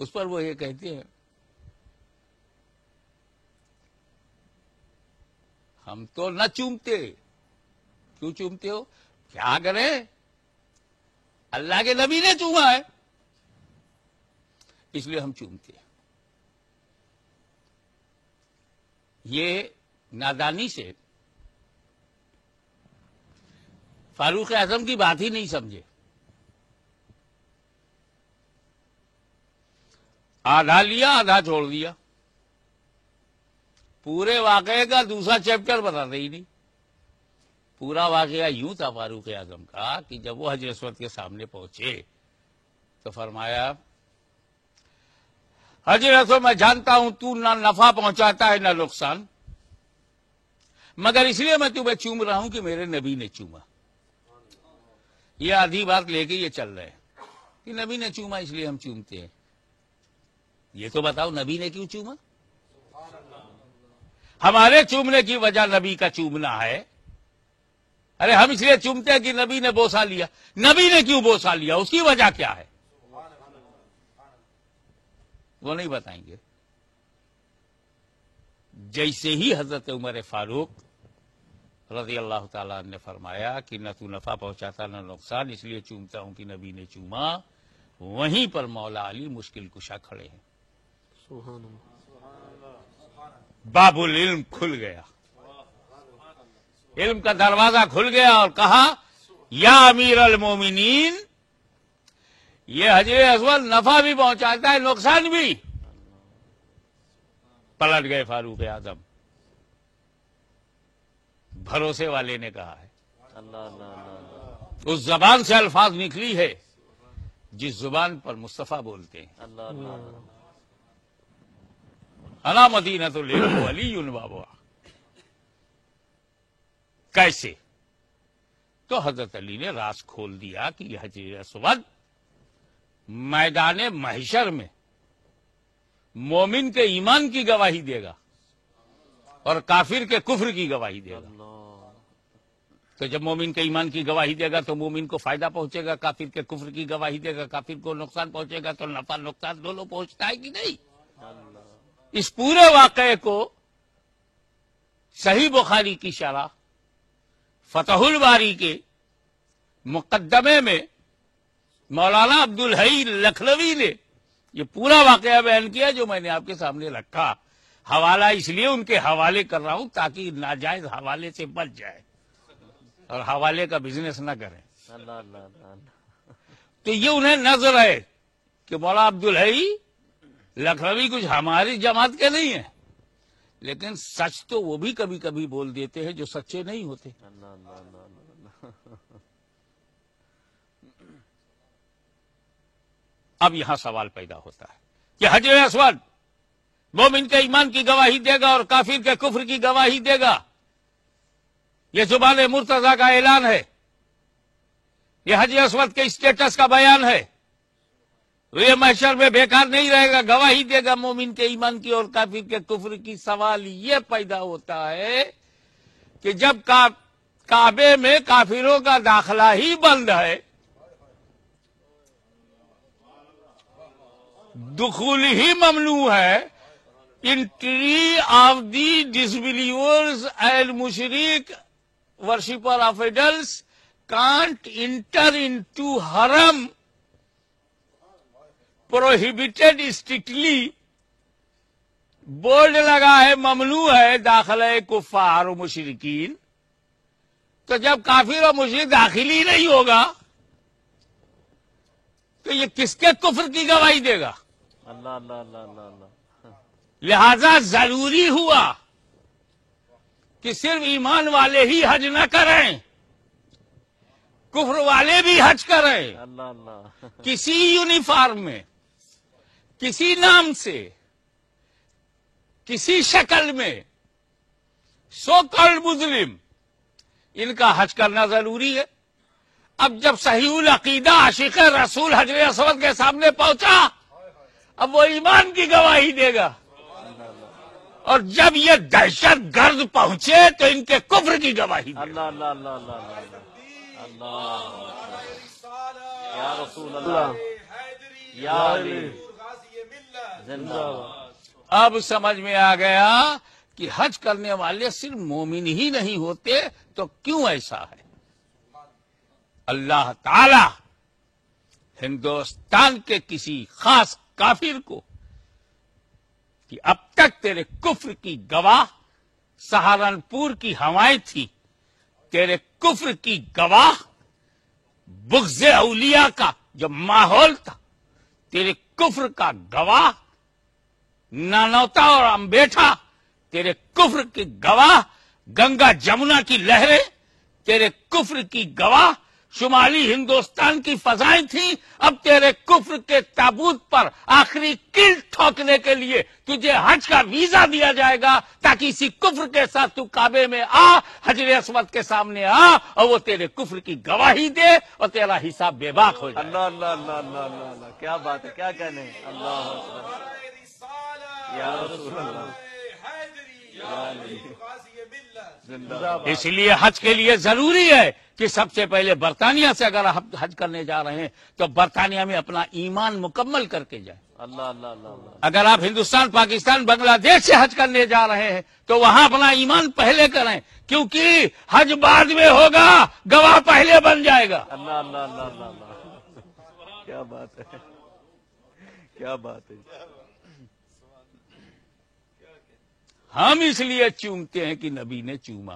اس پر وہ یہ کہتے ہیں ہم تو نہ چومتے. کیوں چومتے ہو؟ کیا کریں، اللہ کے نبی نے چوما ہے اس لیے ہم چومتے ہیں. یہ نادانی سے فاروق اعظم کی بات ہی نہیں سمجھے. آدھا لیا آدھا چھوڑ دیا، پورے واقعے کا دوسرا چیپٹر بتاتے ہی نہیں. پورا واقعہ یوں تھا فاروق اعظم کا کہ جب وہ حجر اسود کے سامنے پہنچے تو فرمایا حجر اسود میں جانتا ہوں تو نہ نفع پہنچاتا ہے نہ نقصان، مگر اس لیے میں تمہیں چوم رہا ہوں کہ میرے نبی نے چوما. یہ آدھی بات لے کے یہ چل رہے ہیں کہ نبی نے چوما اس لیے ہم چومتے ہیں. یہ تو بتاؤ نبی نے کیوں چوما؟ ہمارے چومنے کی وجہ نبی کا چومنا ہے. ارے ہم اس لیے چومتے ہیں کہ نبی نے بوسا لیا. نبی نے کیوں بوسا لیا، اس کی وجہ کیا ہے؟ وہ نہیں بتائیں گے. جیسے ہی حضرت عمر فاروق رضی اللہ تعالیٰ عنہ نے فرمایا کہ نہ تو نفع پہنچاتا نہ نقصان، اس لیے چومتا ہوں کہ نبی نے چوما، وہیں پر مولا علی مشکل کشا کھڑے ہیں. سبحان اللہ. باب العلم کھل گیا، علم کا دروازہ کھل گیا اور کہا یا امیر المومنین، یہ حجر اسود نفع بھی پہنچاتا ہے نقصان بھی. پلٹ گئے فاروق اعظم. بھروسے والے نے کہا ہے، اللہ اللہ اللہ اس زبان سے الفاظ نکلی ہے جس زبان پر مصطفیٰ بولتے ہیں. اللہ اللہ. انا مدینۃ العلم ولی بابا. کیسے؟ تو حضرت علی نے راز کھول دیا کہ یہ حجر اسود میدان محشر میں مومن کے ایمان کی گواہی دے گا اور کافر کے کفر کی گواہی دے گا. تو جب مومن کے ایمان کی گواہی دے گا تو مومن کو فائدہ پہنچے گا، کافر کے کفر کی گواہی دے گا کافر کو نقصان پہنچے گا. تو نفع نقصان دونوں پہنچتا ہے کہ نہیں؟ اس پورے واقعے کو صحیح بخاری کی شرح فتح الباری کے مقدمے میں مولانا عبدالحی لکھنوی نے یہ پورا واقعہ بیان کیا جو میں نے آپ کے سامنے رکھا. حوالہ اس لیے ان کے حوالے کر رہا ہوں تاکہ ناجائز حوالے سے بچ جائے اور حوالے کا بزنس نہ کریں. اللہ اللہ اللہ. تو یہ انہیں نظر ہے کہ مولانا عبدالحی لکھنوی کچھ ہماری جماعت کے نہیں ہیں، لیکن سچ تو وہ بھی کبھی کبھی بول دیتے ہیں جو سچے نہیں ہوتے. اللہ اللہ اللہ اللہ. اب یہاں سوال پیدا ہوتا ہے کہ حجر اسود مومن کے ایمان کی گواہی دے گا اور کافر کے کفر کی گواہی دے گا. یہ زبان مرتضیٰ کا اعلان ہے، یہ حجر اسود کے اسٹیٹس کا بیان ہے. یہ محشر میں بیکار نہیں رہے گا، گواہی دے گا مومن کے ایمان کی اور کافر کے کفر کی. سوال یہ پیدا ہوتا ہے کہ جب کعبے میں کافروں کا داخلہ ہی بند ہے، دخول ہی ممنوع ہے، entry of the disbelievers and مشرک worshipper of idols can't enter into حرم پروہیبیٹڈ اسٹرکٹلی. بورڈ لگا ہے ممنوع ہے داخلہ کفار و مشرکین. تو جب کافر و مشرک داخل ہی نہیں ہوگا تو یہ کس کے کفر کی گواہی دے گا؟ اللہ اللہ اللہ اللہ اللہ. لہذا ضروری ہوا کہ صرف ایمان والے ہی حج نہ کریں، کفر والے بھی حج کریں. اللہ اللہ. کسی یونیفارم میں، کسی نام سے، کسی شکل میں، سو کالڈ مسلم، ان کا حج کرنا ضروری ہے. اب جب صحیح العقیدہ عاشق رسول حجر اسود کے سامنے پہنچا، اب وہ ایمان کی گواہی دے گا، اور جب یہ دہشت گرد پہنچے تو ان کے کفر کی گواہی دے گا. اللہ اللہ اللہ اللہ اللہ. اللہ یا رسول اللہ یا علی. زندہ اب سمجھ میں آ گیا کہ حج کرنے والے صرف مومن ہی نہیں ہوتے تو کیوں ایسا ہے؟ اللہ تعالی ہندوستان کے کسی خاص کافر کو کہ اب تک تیرے کفر کی گواہ سہارنپور کی ہوائیں تھی، تیرے کفر کی گواہ بغض اولیاء کا جو ماحول تھا، تیرے کفر کا گواہ نانوتا اور امبیٹھا، تیرے کفر کی گواہ گنگا جمنا کی لہریں، تیرے کفر کی گواہ شمالی ہندوستان کی فضائیں تھیں. اب تیرے کفر کے تابوت پر آخری کیل ٹھوکنے کے لیے تجھے حج کا ویزا دیا جائے گا تاکہ اسی کفر کے ساتھ تو کعبے میں آ، حجر اسود کے سامنے آ اور وہ تیرے کفر کی گواہی دے اور تیرا حساب بے باک ہو جائے. اللہ اللہ اللہ اللہ اللہ اللہ، کیا بات ہے، کیا کہنے ہیں. اللہ اکبر. یا رسول اللہ، زندہ اس لیے حج کے لیے ضروری ہے کہ سب سے پہلے برطانیہ سے اگر آپ حج کرنے جا رہے ہیں تو برطانیہ میں اپنا ایمان مکمل کر کے جائیں. اللہ اللہ اللہ اللہ. اگر آپ ہندوستان، پاکستان، بنگلہ دیش سے حج کرنے جا رہے ہیں تو وہاں اپنا ایمان پہلے کریں، کیونکہ حج بعد میں ہوگا، گواہ پہلے بن جائے گا. اللہ اللہ اللہ اللہ اللہ، کیا بات ہے، کیا بات ہے. ہم اس لیے چومتے ہیں کہ نبی نے چوما.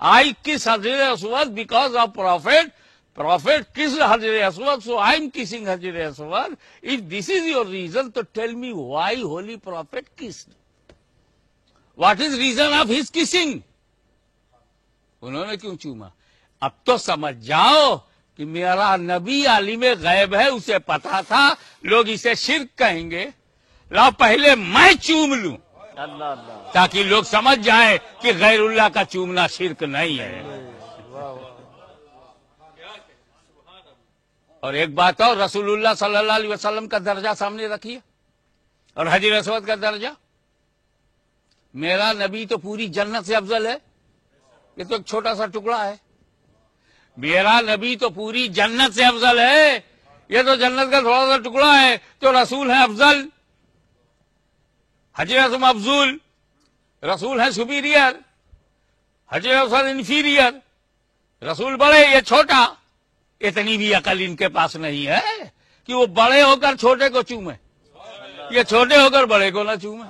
آئی کس حجر اسود بیکاز آف پروفیٹ کس حجر اسود, so I am kissing حجر اسود. If this is your reason, to tell me why holy prophet kissed. What is reason of his kissing? انہوں نے کیوں چوما؟ اب تو سمجھ جاؤ کہ میرا نبی عالم غیب ہے, اسے پتا تھا لوگ اسے شرک کہیں گے, لاؤ پہلے میں چوم لوں اللہ اللہ. تاکہ لوگ سمجھ جائیں کہ غیر اللہ کا چومنا شرک نہیں ہے. اور ایک بات اور, رسول اللہ صلی اللہ علیہ وسلم کا درجہ سامنے رکھیے اور حجر اسود کا درجہ. میرا نبی تو پوری جنت سے افضل ہے, یہ تو ایک چھوٹا سا ٹکڑا ہے. میرا نبی تو پوری جنت سے افضل ہے, یہ تو جنت کا تھوڑا سا ٹکڑا ہے. تو رسول ہے افضل, حجر اسود افضل, رسول ہے سپیریئر, حجر اسود انفیریئر. رسول بڑے, یہ چھوٹا. اتنی بھی عقل ان کے پاس نہیں ہے کہ وہ بڑے ہو کر چھوٹے کو چومے, یہ چھوٹے ہو کر بڑے کو نہ چومے.